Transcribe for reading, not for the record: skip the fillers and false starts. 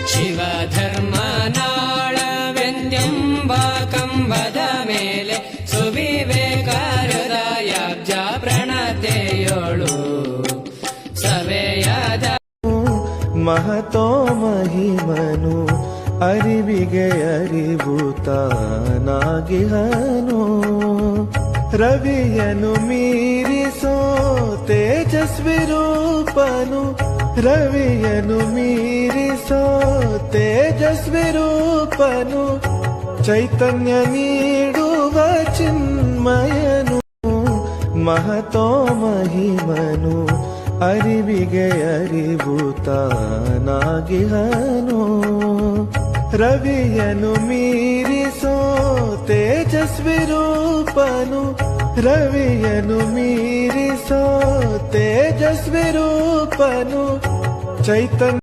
ಶಿವಧರ್ಮನಾಳವೆಂದೆಂಬ ಕಂಬದ ಮೇಲೆ ಸುವಿವೇಕ ಹೃದಯಾಬ್ಜ ಪ್ರಣತೆಯೋಳು ಸವೆಯದ ಮಹತೋ ಮಹಿಮನು ಅರಿವಿಗೆ ಅರಿಭೂತನಾಗಿಹನು ರವಿಯನು ಮೀರಿಸೋ ತೇಜಸ್ವಿ ರೂಪನು ರವಿಯನು ಮೀರಿಸೋ ತೇಜಸ್ವಿ ರೂಪನು ಚೈತನ್ಯ ನೀಡುವ ಚಿನ್ಮಯನು ಮಹತೋ ಮಹಿಮನು ಅರಿವಿಗೆ ಅರಿಭೂತನಾಗಿಹನು ರವಿಯನು ಮೀರಿಸೋ ತೇಜಸ್ವಿ ರೂಪನು ರವಿಯನು ಮೀರಿಸೋ ತೇಜಸ್ವಿ ರೂಪನು ಚೈತನ್ಯ